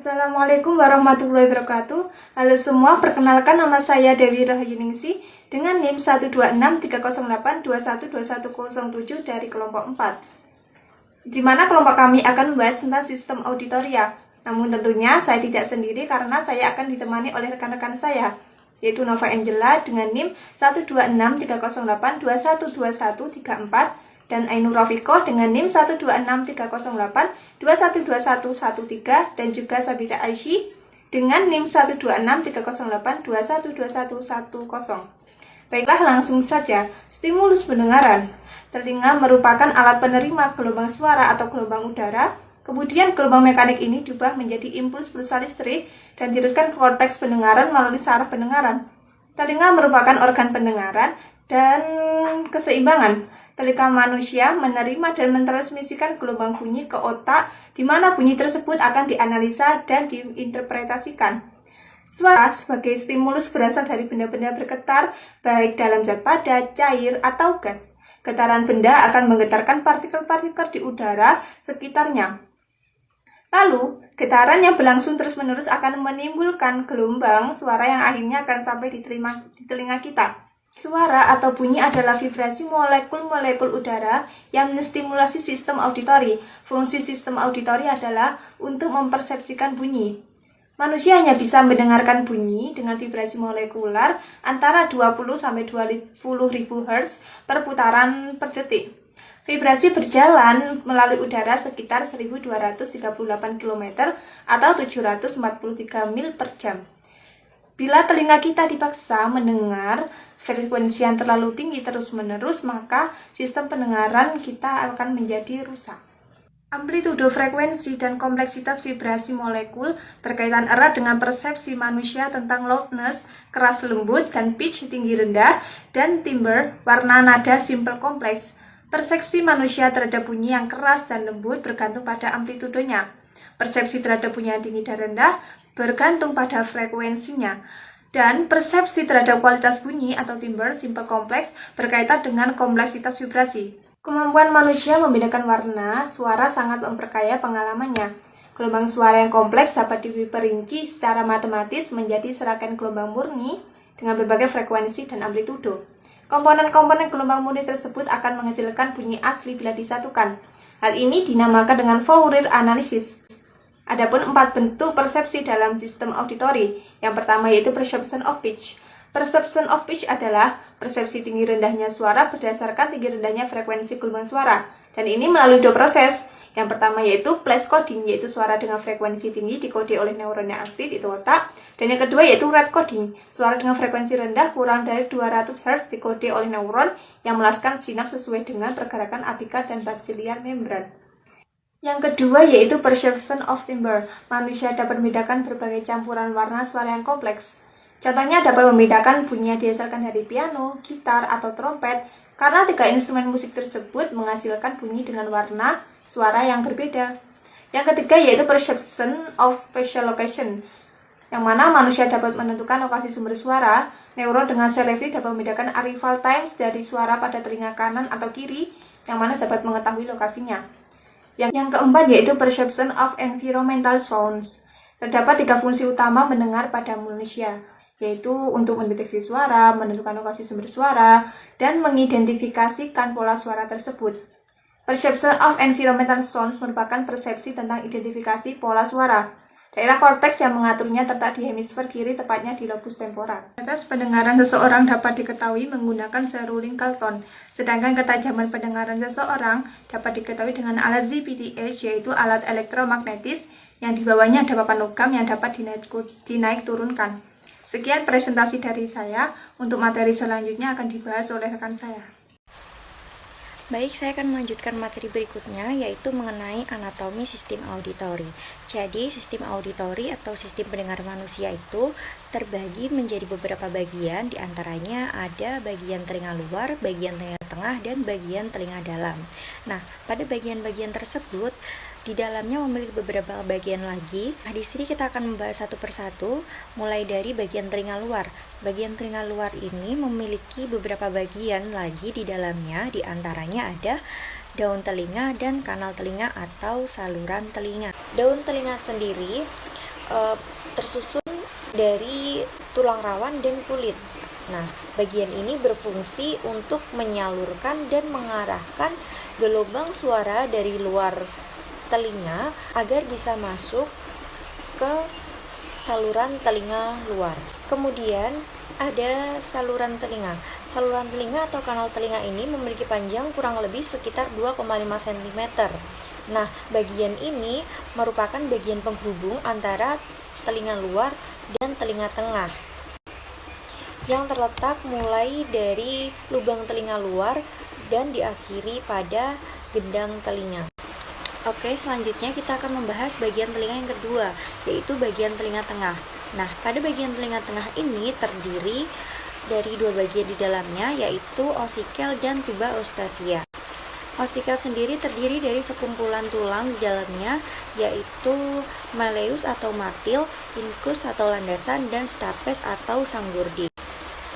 Assalamualaikum warahmatullahi wabarakatuh. Halo semua, perkenalkan nama saya Dewi Rahyuningsi dengan NIM 1263082121107 dari kelompok 4. Di mana kelompok kami akan membahas tentang sistem auditoria. Namun tentunya saya tidak sendiri karena saya akan ditemani oleh rekan-rekan saya, yaitu Nova Angela dengan NIM 1263082121134 dan Ainur Rafikoh dengan NIM 1263082121113 dan juga Sabita Aishi dengan NIM 1263082121110. Baiklah, langsung saja. Stimulus pendengaran. Telinga merupakan alat penerima gelombang suara atau gelombang udara. Kemudian gelombang mekanik ini diubah menjadi impuls pulsa listrik dan diteruskan ke korteks pendengaran melalui saraf pendengaran. Telinga merupakan organ pendengaran dan keseimbangan. Telinga manusia menerima dan mentransmisikan gelombang bunyi ke otak, di mana bunyi tersebut akan dianalisa dan diinterpretasikan. Suara sebagai stimulus berasal dari benda-benda bergetar, baik dalam zat padat, cair, atau gas. Getaran benda akan menggetarkan partikel-partikel di udara sekitarnya. Lalu, getaran yang berlangsung terus-menerus akan menimbulkan gelombang suara yang akhirnya akan sampai di telinga kita. Suara atau bunyi adalah vibrasi molekul-molekul udara yang menstimulasi sistem auditori. Fungsi sistem auditori adalah untuk mempersepsikan bunyi. Manusia hanya bisa mendengarkan bunyi dengan vibrasi molekular antara 20-20.000 Hz per putaran per detik. Vibrasi berjalan melalui udara sekitar 1238 km atau 743 mil per jam. Bila telinga kita dipaksa mendengar frekuensi yang terlalu tinggi terus-menerus, maka sistem pendengaran kita akan menjadi rusak. Amplitudo frekuensi dan kompleksitas vibrasi molekul berkaitan erat dengan persepsi manusia tentang loudness, keras lembut, dan pitch tinggi rendah, dan timbre, warna nada simple kompleks. Persepsi manusia terhadap bunyi yang keras dan lembut bergantung pada amplitudenya. Persepsi terhadap bunyi yang tinggi dan rendah bergantung pada frekuensinya. Dan persepsi terhadap kualitas bunyi atau timbre simple kompleks berkaitan dengan kompleksitas vibrasi. Kemampuan manusia membedakan warna suara sangat memperkaya pengalamannya. Gelombang suara yang kompleks dapat diperinci secara matematis menjadi serangkaian gelombang murni dengan berbagai frekuensi dan amplitudo. Komponen-komponen gelombang murni tersebut akan menghasilkan bunyi asli bila disatukan. Hal ini dinamakan dengan Fourier analysis. Adapun 4 bentuk persepsi dalam sistem auditori. Yang pertama yaitu perception of pitch. Perception of pitch adalah persepsi tinggi rendahnya suara berdasarkan tinggi rendahnya frekuensi gelombang suara. Dan ini melalui 2 proses. Yang pertama yaitu place coding, yaitu suara dengan frekuensi tinggi dikode oleh neuron yang aktif, itu otak. Dan yang kedua yaitu rate coding, suara dengan frekuensi rendah kurang dari 200 Hz dikode oleh neuron yang melaskan sinaps sesuai dengan pergerakan apikal dan basiliar membran. Yang kedua yaitu perception of timbre. Manusia dapat membedakan berbagai campuran warna suara yang kompleks. Contohnya dapat membedakan bunyi yang dihasilkan dari piano, gitar, atau trompet, karena 3 instrumen musik tersebut menghasilkan bunyi dengan warna suara yang berbeda. Yang ketiga yaitu perception of spatial location, yang mana manusia dapat menentukan lokasi sumber suara. Neuron dengan sel elektrik dapat membedakan arrival times dari suara pada telinga kanan atau kiri, yang mana dapat mengetahui lokasinya. Yang keempat yaitu perception of environmental sounds. Terdapat 3 fungsi utama mendengar pada manusia, yaitu untuk mendeteksi suara, menentukan lokasi sumber suara, dan mengidentifikasikan pola suara tersebut. Perception of environmental sounds merupakan persepsi tentang identifikasi pola suara. Daerah korteks yang mengaturnya terletak di hemisfer kiri, tepatnya di lobus temporal. Batas pendengaran seseorang dapat diketahui menggunakan seruling Carlton, sedangkan ketajaman pendengaran seseorang dapat diketahui dengan alat ZPTH, yaitu alat elektromagnetis yang di bawahnya ada papan logam yang dapat dinaik turunkan. Sekian presentasi dari saya. Untuk materi selanjutnya akan dibahas oleh rekan saya. Baik, saya akan melanjutkan materi berikutnya, yaitu mengenai anatomi sistem auditori. Jadi, sistem auditori atau sistem pendengar manusia itu terbagi menjadi beberapa bagian, diantaranya ada bagian telinga luar, bagian telinga tengah, dan bagian telinga dalam. Nah, pada bagian-bagian tersebut, di dalamnya memiliki beberapa bagian lagi. Nah, di sini kita akan membahas satu persatu, mulai dari bagian telinga luar. Bagian telinga luar ini memiliki beberapa bagian lagi di dalamnya, di antaranya ada daun telinga dan kanal telinga atau saluran telinga. Daun telinga sendiri tersusun dari tulang rawan dan kulit. Nah, bagian ini berfungsi untuk menyalurkan dan mengarahkan gelombang suara dari luar telinga agar bisa masuk ke saluran telinga luar. Kemudian ada saluran telinga. Saluran telinga atau kanal telinga ini memiliki panjang kurang lebih sekitar 2,5 cm. Nah, bagian ini merupakan bagian penghubung antara telinga luar dan telinga tengah yang terletak mulai dari lubang telinga luar dan diakhiri pada gendang telinga. Oke, selanjutnya kita akan membahas bagian telinga yang kedua, yaitu bagian telinga tengah. Nah, pada bagian telinga tengah ini terdiri dari dua bagian di dalamnya, yaitu osikel dan tuba eustasia. Osikel sendiri terdiri dari sekumpulan tulang di dalamnya, yaitu malleus atau matil, incus atau landasan, dan stapes atau sanggurdi.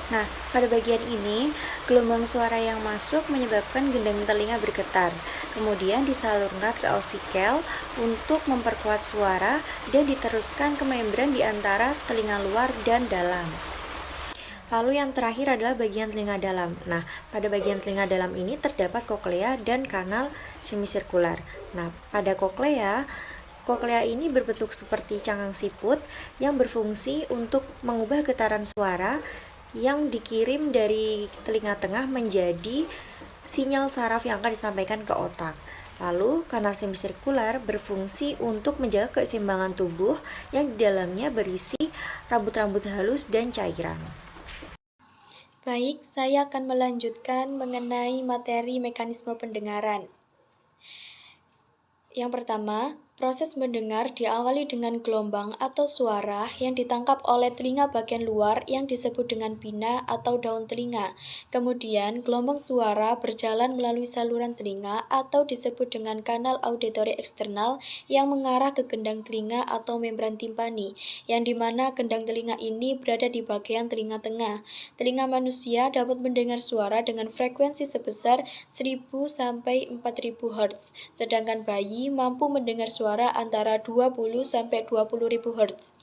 Nah, pada bagian ini, gelombang suara yang masuk menyebabkan gendang telinga bergetar. Kemudian disalurkan ke osikel untuk memperkuat suara dan diteruskan ke membran di antara telinga luar dan dalam. Lalu yang terakhir adalah bagian telinga dalam. Nah, pada bagian telinga dalam ini terdapat koklea dan kanal semisirkular. Nah, pada koklea ini berbentuk seperti cangkang siput yang berfungsi untuk mengubah getaran suara yang dikirim dari telinga tengah menjadi sinyal saraf yang akan disampaikan ke otak. Lalu, kanal semisirkular berfungsi untuk menjaga keseimbangan tubuh yang di dalamnya berisi rambut-rambut halus dan cairan. Baik, saya akan melanjutkan mengenai materi mekanisme pendengaran. Yang pertama, proses mendengar diawali dengan gelombang atau suara yang ditangkap oleh telinga bagian luar yang disebut dengan pinna atau daun telinga. Kemudian, gelombang suara berjalan melalui saluran telinga atau disebut dengan kanal auditori eksternal yang mengarah ke gendang telinga atau membran timpani, yang dimana gendang telinga ini berada di bagian telinga tengah. Telinga manusia dapat mendengar suara dengan frekuensi sebesar 1000 sampai 4000 Hz, sedangkan bayi mampu mendengar suara antara 20 sampai 20.000 Hz.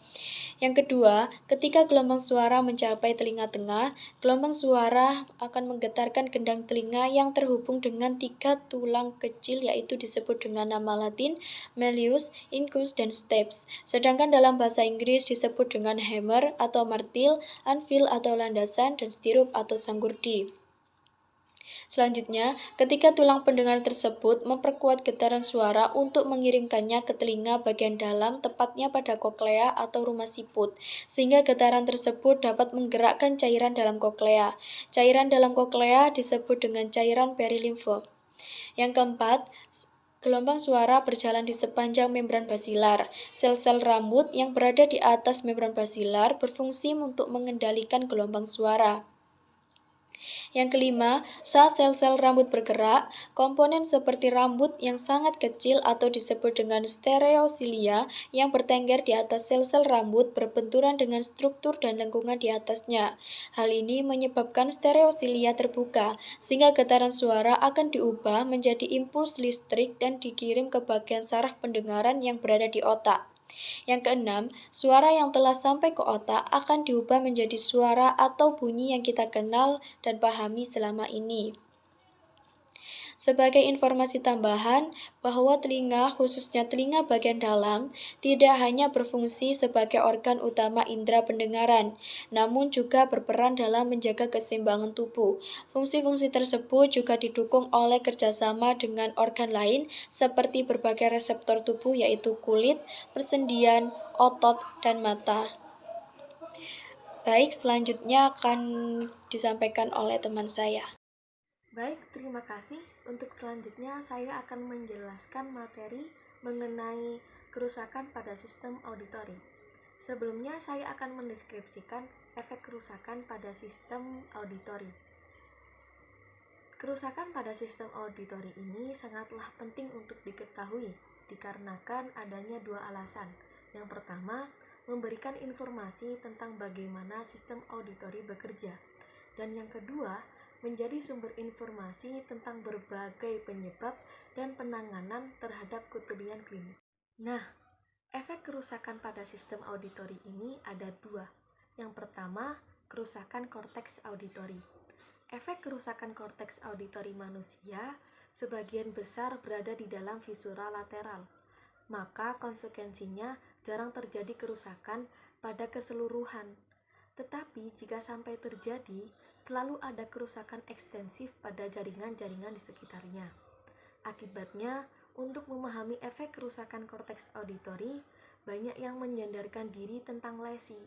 Yang kedua, ketika gelombang suara mencapai telinga tengah, gelombang suara akan menggetarkan gendang telinga yang terhubung dengan 3 tulang kecil, yaitu disebut dengan nama Latin malleus, incus, dan stapes. Sedangkan dalam bahasa Inggris disebut dengan hammer atau martil, anvil atau landasan, dan stirrup atau sanggurdi. Selanjutnya, ketika tulang pendengar tersebut memperkuat getaran suara untuk mengirimkannya ke telinga bagian dalam, tepatnya pada koklea atau rumah siput, sehingga getaran tersebut dapat menggerakkan cairan dalam koklea. Cairan dalam koklea disebut dengan cairan perilimfe. Yang keempat, gelombang suara berjalan di sepanjang membran basilar. Sel-sel rambut yang berada di atas membran basilar berfungsi untuk mengendalikan gelombang suara. Yang kelima, saat sel-sel rambut bergerak, komponen seperti rambut yang sangat kecil atau disebut dengan stereosilia yang bertengger di atas sel-sel rambut berbenturan dengan struktur dan lengkungan di atasnya. Hal ini menyebabkan stereosilia terbuka, sehingga getaran suara akan diubah menjadi impuls listrik dan dikirim ke bagian saraf pendengaran yang berada di otak. Yang keenam, suara yang telah sampai ke otak akan diubah menjadi suara atau bunyi yang kita kenal dan pahami selama ini. Sebagai informasi tambahan, bahwa telinga, khususnya telinga bagian dalam, tidak hanya berfungsi sebagai organ utama indera pendengaran, namun juga berperan dalam menjaga keseimbangan tubuh. Fungsi-fungsi tersebut juga didukung oleh kerjasama dengan organ lain seperti berbagai reseptor tubuh yaitu kulit, persendian, otot, dan mata. Baik, selanjutnya akan disampaikan oleh teman saya. Baik, terima kasih. Untuk selanjutnya saya akan menjelaskan materi mengenai kerusakan pada sistem auditori. Sebelumnya saya akan mendeskripsikan efek kerusakan pada sistem auditori. Kerusakan pada sistem auditori ini sangatlah penting untuk diketahui dikarenakan adanya dua alasan. Yang pertama, memberikan informasi tentang bagaimana sistem auditori bekerja. Dan yang kedua, menjadi sumber informasi tentang berbagai penyebab dan penanganan terhadap ketulian klinis. Nah, Efek kerusakan pada sistem auditori ini ada dua. Yang pertama, kerusakan korteks auditori. Efek kerusakan korteks auditori manusia sebagian besar berada di dalam visura lateral. Maka konsekuensinya jarang terjadi kerusakan pada keseluruhan. Tetapi jika sampai terjadi, selalu ada kerusakan ekstensif pada jaringan-jaringan di sekitarnya. Akibatnya, untuk memahami efek kerusakan korteks auditori, banyak yang menyandarkan diri tentang lesi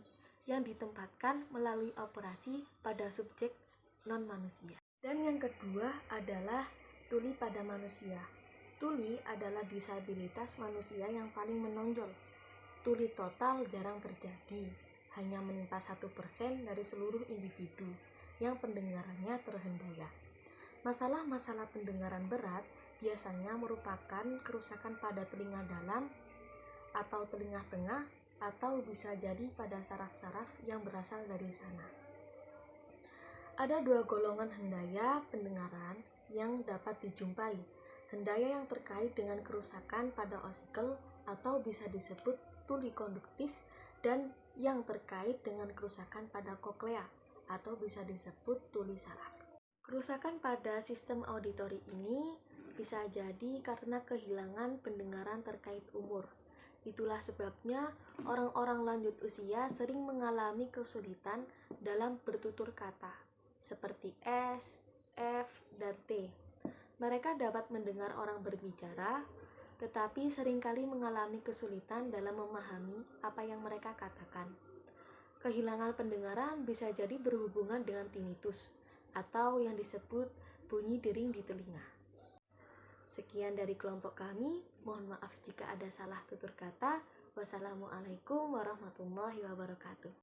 yang ditempatkan melalui operasi pada subjek non-manusia. Dan yang kedua adalah tuli pada manusia. Tuli adalah disabilitas manusia yang paling menonjol. Tuli total jarang terjadi, hanya menimpa 1% dari seluruh individu yang pendengarannya terhendaya. Masalah-masalah pendengaran berat biasanya merupakan kerusakan pada telinga dalam atau telinga tengah, atau bisa jadi pada saraf-saraf yang berasal dari sana. Ada dua golongan hendaya pendengaran yang dapat dijumpai. Hendaya yang terkait dengan kerusakan pada osikel atau bisa disebut tuli konduktif, dan yang terkait dengan kerusakan pada koklea atau bisa disebut tuli saraf. Kerusakan pada sistem auditori ini bisa jadi karena kehilangan pendengaran terkait umur. Itulah sebabnya orang-orang lanjut usia sering mengalami kesulitan dalam bertutur kata, seperti S, F, dan T. Mereka dapat mendengar orang berbicara, tetapi seringkali mengalami kesulitan dalam memahami apa yang mereka katakan. Kehilangan pendengaran bisa jadi berhubungan dengan tinnitus, atau yang disebut bunyi dering di telinga. Sekian dari kelompok kami, mohon maaf jika ada salah tutur kata. Wassalamualaikum warahmatullahi wabarakatuh.